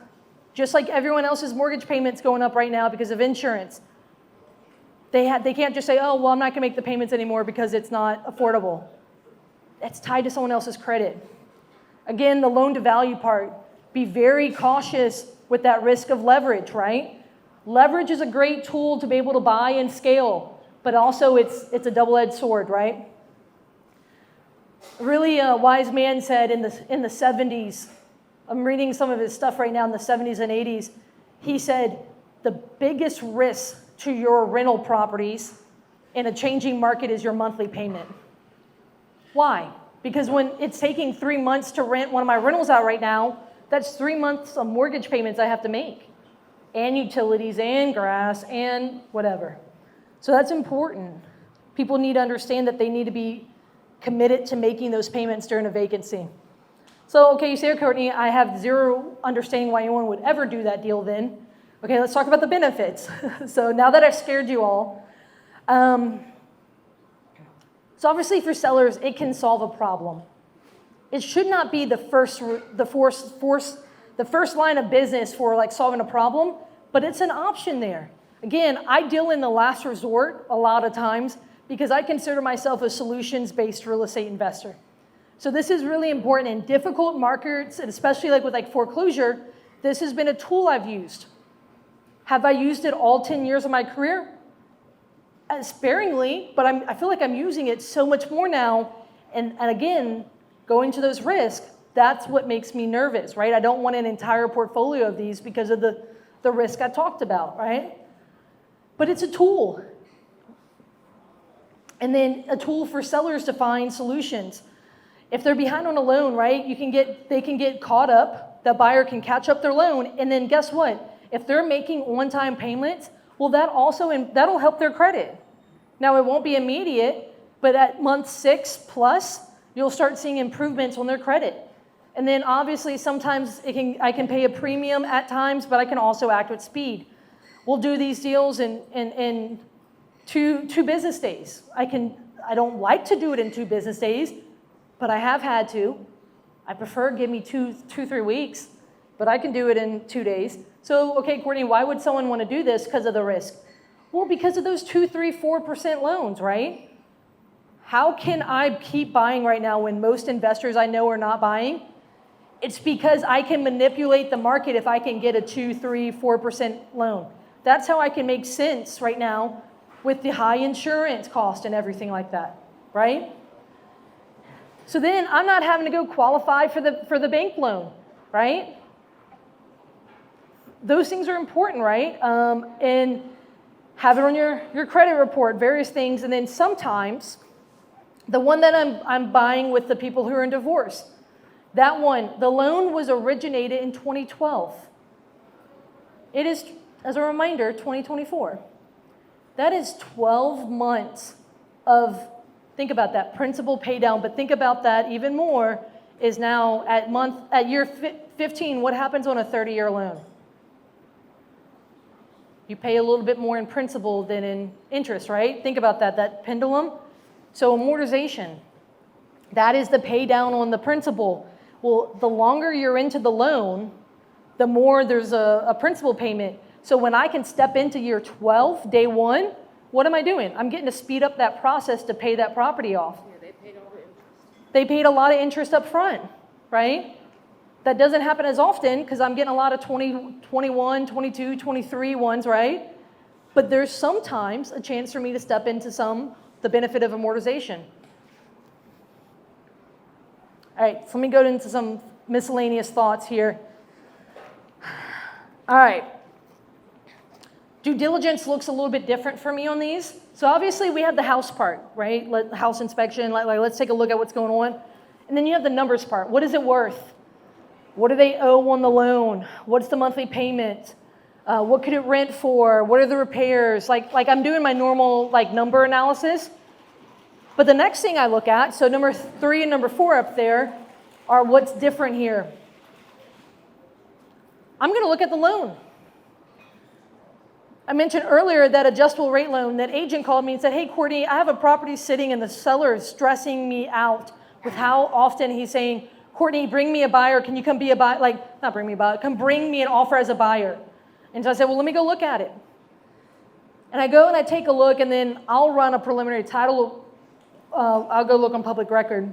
just like everyone else's mortgage payments going up right now because of insurance, they can't just say, oh, well, I'm not going to make the payments anymore because it's not affordable. That's tied to someone else's credit. Again, the loan to value part, be very cautious with that risk of leverage, right? Leverage is a great tool to be able to buy and scale, but also it's a double-edged sword, right? Really, a wise man said in the 70s, I'm reading some of his stuff right now in the 70s and 80s, he said, the biggest risk to your rental properties in a changing market is your monthly payment. Why? Because when it's taking 3 months to rent one of my rentals out right now, that's 3 months of mortgage payments I have to make, and utilities and grass and whatever. So that's important. People need to understand that they need to be committed to making those payments during a vacancy. So, okay, you say, Courtney, I have zero understanding why anyone would ever do that deal then. Okay, let's talk about the benefits. So now that I've scared you all, so obviously for sellers, it can solve a problem. It should not be the first line of business for like solving a problem, but it's an option there. Again, I deal in the last resort a lot of times because I consider myself a solutions-based real estate investor. So this is really important in difficult markets, and especially like with like foreclosure, this has been a tool I've used. Have I used it all 10 years of my career? Sparingly, but I feel like I'm using it so much more now. And again, going to those risks, that's what makes me nervous, right? I don't want an entire portfolio of these because of the risk I talked about, right? But it's a tool. And then a tool for sellers to find solutions. If they're behind on a loan, right, they can get caught up, the buyer can catch up their loan, and then guess what? If they're making on-time payments, well, that'll help their credit. Now, it won't be immediate, but at month 6 plus, you'll start seeing improvements on their credit. And then obviously sometimes I can pay a premium at times, but I can also act with speed. We'll do these deals in two business days. I don't like to do it in 2 business days, but I have had to. I prefer give me 2-3 weeks, but I can do it in 2 days. So, okay, Courtney, why would someone want to do this? Because of the risk. Well, because of those 2, 3, 4% loans, right? How can I keep buying right now when most investors I know are not buying? It's because I can manipulate the market if I can get a 2, 3, 4% loan. That's how I can make sense right now with the high insurance cost and everything like that, right? So then I'm not having to go qualify for the bank loan, right? Those things are important, right? And have it on your credit report, various things. And then sometimes the one that I'm buying with the people who are in divorce, that one, the loan was originated in 2012. It is, as a reminder, 2024. That is 12 months of, think about that, principal pay down, but think about that even more is now at year 15, what happens on a 30-year loan? You pay a little bit more in principal than in interest, right? Think about that pendulum. So amortization, that is the pay down on the principal. Well, the longer you're into the loan, the more there's a principal payment. So when I can step into year 12, day 1, what am I doing? I'm getting to speed up that process to pay that property off. Yeah, they paid all the interest. They paid a lot of interest up front, right? That doesn't happen as often because I'm getting a lot of 20, 21, 22, 23 ones, right? But there's sometimes a chance for me to step into the benefit of amortization. All right, so let me go into some miscellaneous thoughts here. All right. Due diligence looks a little bit different for me on these. So obviously we have the house part, right? House inspection, let's take a look at what's going on. And then you have the numbers part. What is it worth? What do they owe on the loan? What's the monthly payment? What could it rent for? What are the repairs? Like I'm doing my normal number analysis. But the next thing I look at, so number 3 and number 4 up there, are what's different here. I'm going to look at the loan. I mentioned earlier that adjustable rate loan. That agent called me and said, hey, Courtney, I have a property sitting and the seller is stressing me out with how often he's saying, Courtney, bring me a buyer. Can you come be a buyer? Not bring me a buyer. Come bring me an offer as a buyer. And so I said, well, let me go look at it. And I go and I take a look, and then I'll run a preliminary title. I'll go look on public record.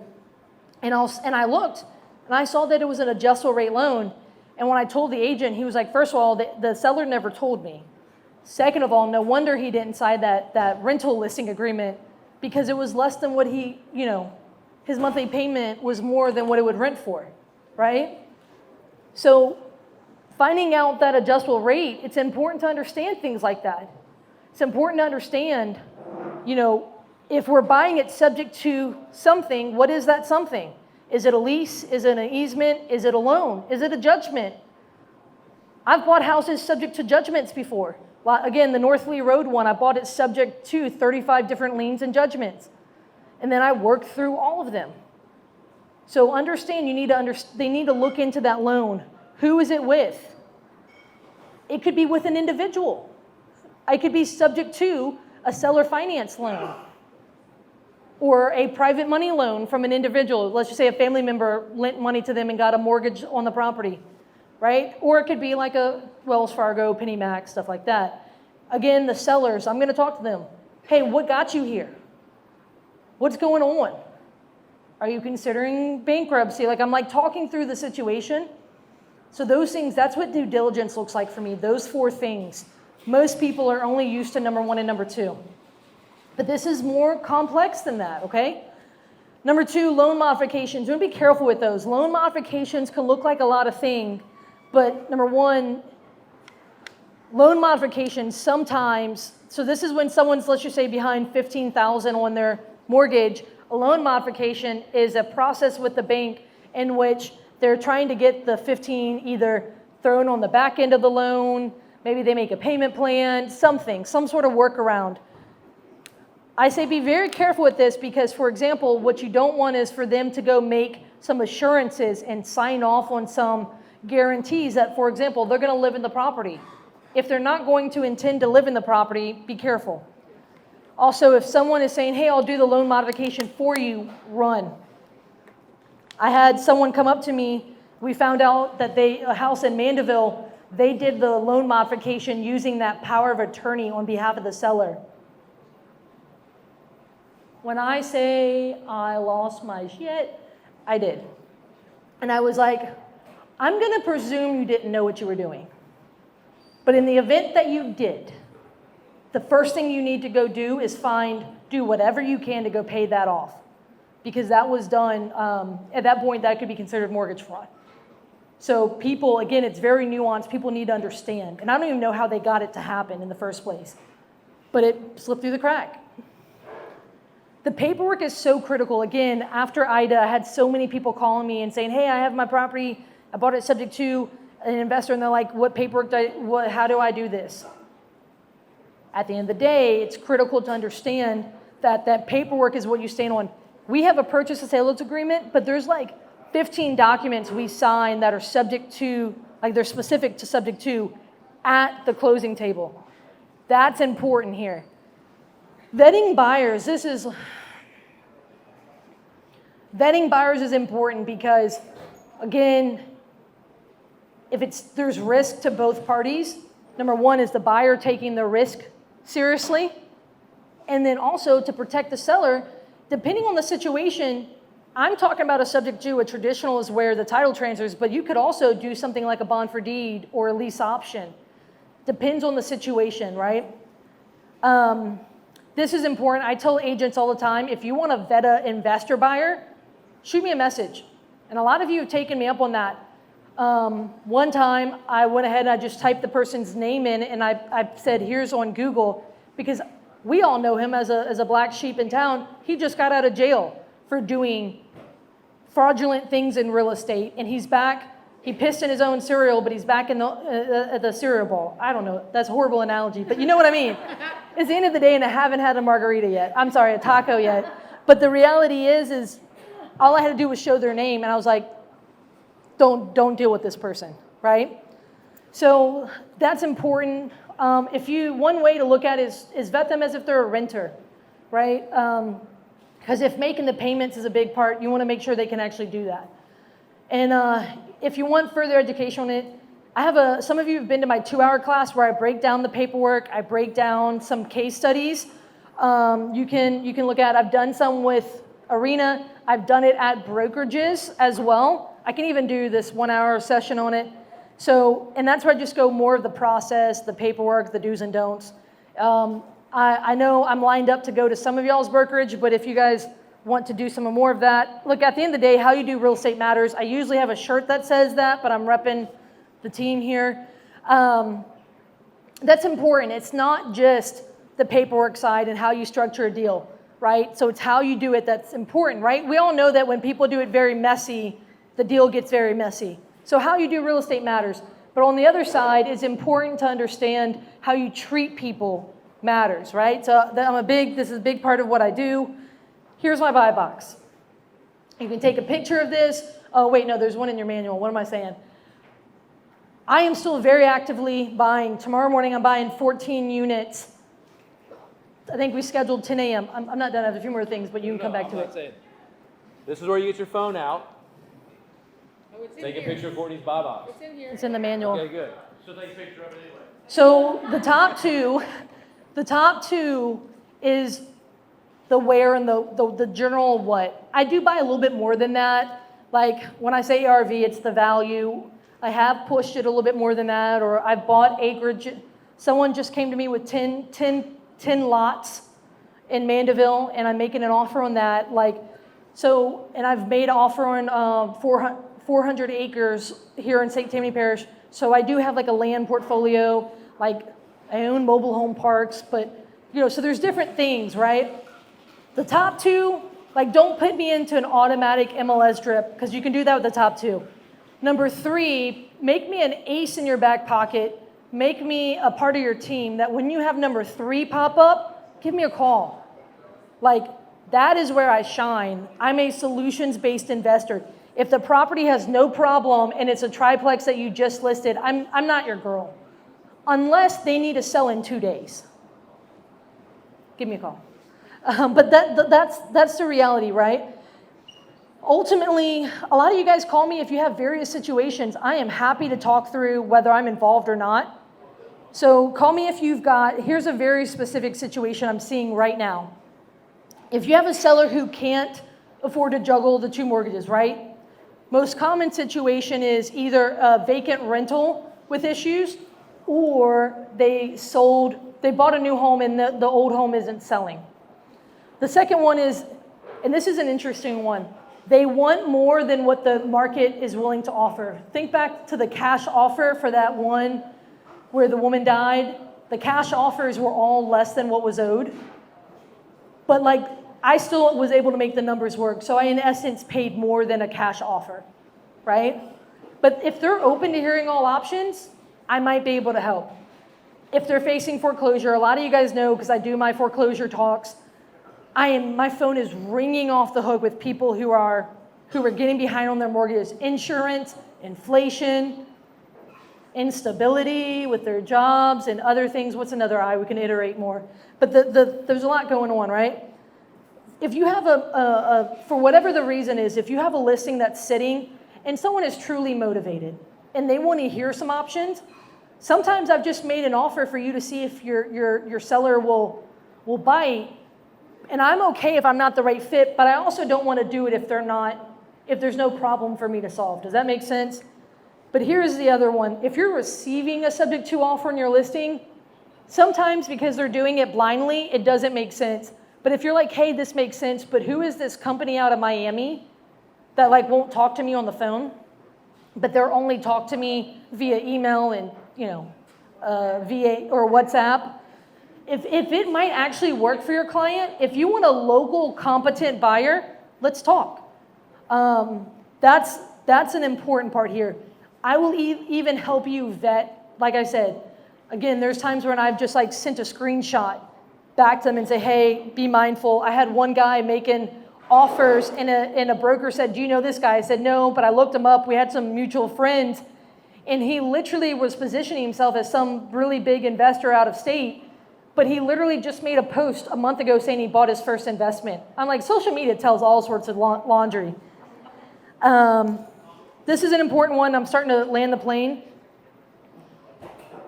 And I looked, and I saw that it was an adjustable rate loan. And when I told the agent, he was like, first of all, the seller never told me. Second of all, no wonder he didn't sign that rental listing agreement, because it was less than what his monthly payment was more than what it would rent for, right? So finding out that adjustable rate, it's important to understand things like that. It's important to understand, if we're buying it subject to something, what is that something? Is it a lease? Is it an easement? Is it a loan? Is it a judgment? I've bought houses subject to judgments before. Again, the North Lee Road one, I bought it subject to 35 different liens and judgments. And then I worked through all of them. So understand, they need to look into that loan. Who is it with? It could be with an individual. I could be subject to a seller finance loan or a private money loan from an individual. Let's just say a family member lent money to them and got a mortgage on the property, right? Or it could be like a Wells Fargo, PennyMac, stuff like that. Again, the sellers, I'm going to talk to them. Hey, what got you here? What's going on? Are you considering bankruptcy? Like, I'm like talking through the situation. So those things, that's what due diligence looks like for me, those 4 things. Most people are only used to number 1 and number 2. But this is more complex than that, okay? Number 2, loan modifications. You want to be careful with those. Loan modifications can look like a lot of things, but number 1, loan modifications sometimes, so this is when someone's, let's just say, behind $15,000 on their mortgage. A loan modification is a process with the bank in which they're trying to get the 15 either thrown on the back end of the loan, maybe they make a payment plan, something, some sort of workaround. I say be very careful with this because, for example, what you don't want is for them to go make some assurances and sign off on some guarantees that, for example, they're going to live in the property. If they're not going to intend to live in the property, be careful. Also, if someone is saying, hey, I'll do the loan modification for you, run. I had someone come up to me. We found out that a house in Mandeville, they did the loan modification using that power of attorney on behalf of the seller. When I say I lost my shit, I did. And I was like, I'm going to presume you didn't know what you were doing. But in the event that you did, the first thing you need to go do is do whatever you can to go pay that off. Because that was done, at that point, that could be considered mortgage fraud. So people, again, it's very nuanced. People need to understand. And I don't even know how they got it to happen in the first place. But it slipped through the crack. The paperwork is so critical. Again, after Ida, I had so many people calling me and saying, hey, I have my property. I bought it subject to an investor. And they're like, what paperwork how do I do this? At the end of the day, it's critical to understand that that paperwork is what you stand on. We have a purchase and sales agreement, but there's like 15 documents we sign that are subject to, like they're specific to subject to at the closing table. That's important here. Vetting buyers is important because, again, if there's risk to both parties, number 1 is the buyer taking the risk seriously, and then also to protect the seller, depending on the situation. I'm talking about a subject to, a traditional is where the title transfers, but you could also do something like a bond for deed or a lease option. Depends on the situation, right? This is important. I tell agents all the time, if you want to vet an investor buyer, shoot me a message. And a lot of you have taken me up on that. One time, I went ahead and I just typed the person's name in, and I said, here's on Google, because we all know him as a black sheep in town. He just got out of jail for doing fraudulent things in real estate, and he's back. He pissed in his own cereal, but he's back in the cereal bowl. I don't know. That's a horrible analogy, but you know what I mean. It's the end of the day, and I haven't had a margarita yet. I'm sorry, a taco yet. But the reality is all I had to do was show their name, and I was like, don't deal with this person, right? So that's important. One way to look at it is vet them as if they're a renter, right? Because if making the payments is a big part, you want to make sure they can actually do that. And if you want further education on it, some of you have been to my 2-hour class where I break down the paperwork, I break down some case studies. You can look at, I've done some with Arena, I've done it at brokerages as well. I can even do this 1-hour session on it. So, and that's where I just go more of the process, the paperwork, the do's and don'ts. I know I'm lined up to go to some of y'all's brokerage, but if you guys want to do some more of that, look, at the end of the day, how you do real estate matters. I usually have a shirt that says that, but I'm repping the team here. That's important. It's not just the paperwork side and how you structure a deal, right? So it's how you do it that's important, right? We all know that when people do it very messy, the deal gets very messy. So how you do real estate matters. But on the other side, it's important to understand how you treat people matters, right? So this is a big part of what I do. Here's my buy box. You can take a picture of this. Oh, wait, no, there's one in your manual. What am I saying? I am still very actively buying. Tomorrow morning I'm buying 14 units. I think we scheduled 10 a.m. I'm not done. I have a few more things, but you can come back to it. Saying. This is where you get your phone out. Oh, it's in Take here. a picture of Courtney's buy box. It's in here. It's in the manual. Okay, good. She'll take a picture of it anyway. So the top two is the where and the general what. I do buy a little bit more than that. Like when I say ARV, it's the value. I have pushed it a little bit more than that, or I've bought acreage. Someone just came to me with 10 lots in Mandeville, and I'm making an offer on that. And I've made an offer on 400 acres here in St. Tammany Parish. So I do have like a land portfolio. Like I own mobile home parks, but so there's different things, right? The top two, like don't put me into an automatic MLS drip because you can do that with the top two. Number three, make me an ace in your back pocket. Make me a part of your team that when you have number three pop up, give me a call. Like that is where I shine. I'm a solutions-based investor. If the property has no problem and it's a triplex that you just listed, I'm not your girl. Unless they need to sell in 2 days. Give me a call. But that's the reality, right? Ultimately, a lot of you guys call me if you have various situations. I am happy to talk through whether I'm involved or not. So call me if here's a very specific situation I'm seeing right now. If you have a seller who can't afford to juggle the two mortgages, right? Most common situation is either a vacant rental with issues or they bought a new home and the old home isn't selling. The second one is, and this is an interesting one, they want more than what the market is willing to offer. Think back to the cash offer for that one where the woman died. The cash offers were all less than what was owed. But I still was able to make the numbers work. So I, in essence, paid more than a cash offer, right? But if they're open to hearing all options, I might be able to help. If they're facing foreclosure, a lot of you guys know because I do my foreclosure talks, my phone is ringing off the hook with people who are getting behind on their mortgages. Insurance, inflation, instability with their jobs and other things. What's another I? We can iterate more. But there's a lot going on, right? If you have for whatever the reason is, if you have a listing that's sitting and someone is truly motivated and they want to hear some options, sometimes I've just made an offer for you to see if your seller will bite. And I'm okay if I'm not the right fit, but I also don't want to do it if there's no problem for me to solve. Does that make sense? But here's the other one. If you're receiving a subject to offer in your listing, sometimes because they're doing it blindly, it doesn't make sense. But if you're like, hey, this makes sense, but who is this company out of Miami that won't talk to me on the phone, but they'll only talk to me via email and via or WhatsApp? If it might actually work for your client, if you want a local competent buyer, let's talk. That's an important part here. I will even help you vet. Like I said, again, there's times when I've just sent a screenshot back to them and say, hey, be mindful. I had one guy making offers and a broker said, do you know this guy? I said, no, but I looked him up. We had some mutual friends. And he literally was positioning himself as some really big investor out of state. But he literally just made a post a month ago saying he bought his first investment. I'm like, social media tells all sorts of laundry. This is an important one. I'm starting to land the plane.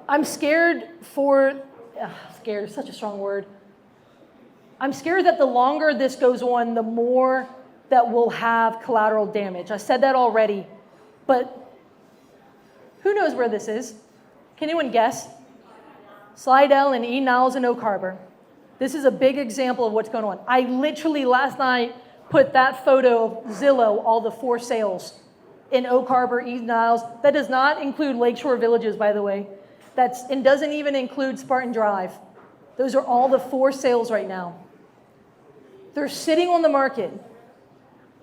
I'm scared scared is such a strong word. I'm scared that the longer this goes on, the more that we'll have collateral damage. I said that already, but who knows where this is? Can anyone guess? Slidell and E. Niles and Oak Harbor. This is a big example of what's going on. I literally last night put that photo of Zillow, all the for sales in Oak Harbor, E. Niles. That does not include Lakeshore Villages, by the way. And doesn't even include Spartan Drive. Those are all the for sales right now. They're sitting on the market.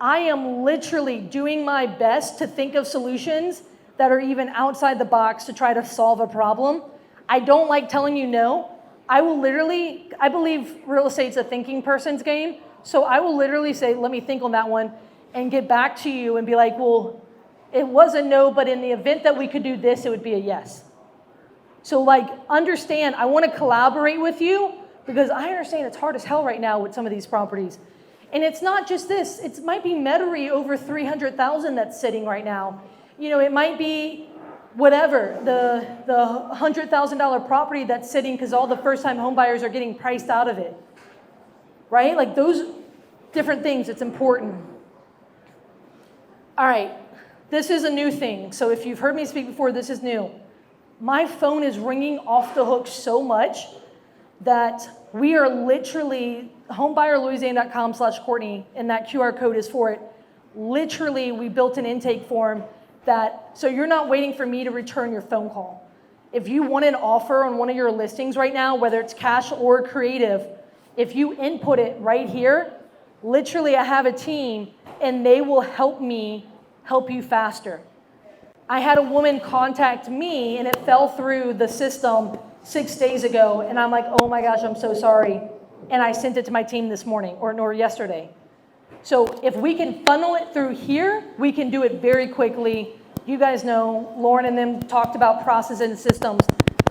I am literally doing my best to think of solutions that are even outside the box to try to solve a problem. I don't like telling you no. I believe real estate's a thinking person's game. So I will literally say, let me think on that one and get back to you and be like, well, It was a no, but in the event that we could do this, it would be a yes. So like, understand, I want to collaborate with you because I understand it's hard as hell right now with some of these properties. And it's not just this, it might be Metairie over 300,000 that's sitting right now. You know, it might be whatever, the $100,000 property that's sitting because all the first-time home buyers are getting priced out of it. Right? Like those different things, it's important. All right, this is a new thing. So if you've heard me speak before, this is new. My phone is ringing off the hook so much that we are literally, homebuyerlouisiana.com/Courtney, and that QR code is for it. Literally, we built an intake form that, so you're not waiting for me to return your phone call. If you want an offer on one of your listings right now, whether it's cash or creative, if you input it right here, literally I have a team and they will help me help you faster. I had a woman contact me and it fell through the system 6 days ago and I'm like, oh my gosh, I'm so sorry. And I sent it to my team this morning or yesterday. So if we can funnel it through here, we can do it very quickly. You guys know, Lauren and them talked about process and systems.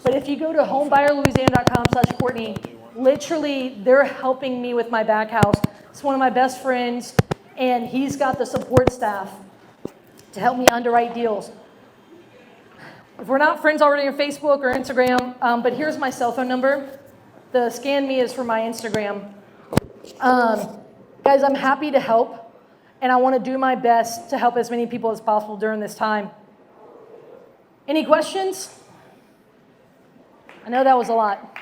But if you go to homebuyerlouisiana.com/Courtney, literally they're helping me with my back house. It's one of my best friends and he's got the support staff to help me underwrite deals. If we're not friends already on Facebook or Instagram, but here's my cell phone number. The Scan Me is for my Instagram. Guys, I'm happy to help, and I want to do my best to help as many people as possible during this time. Any questions? I know that was a lot.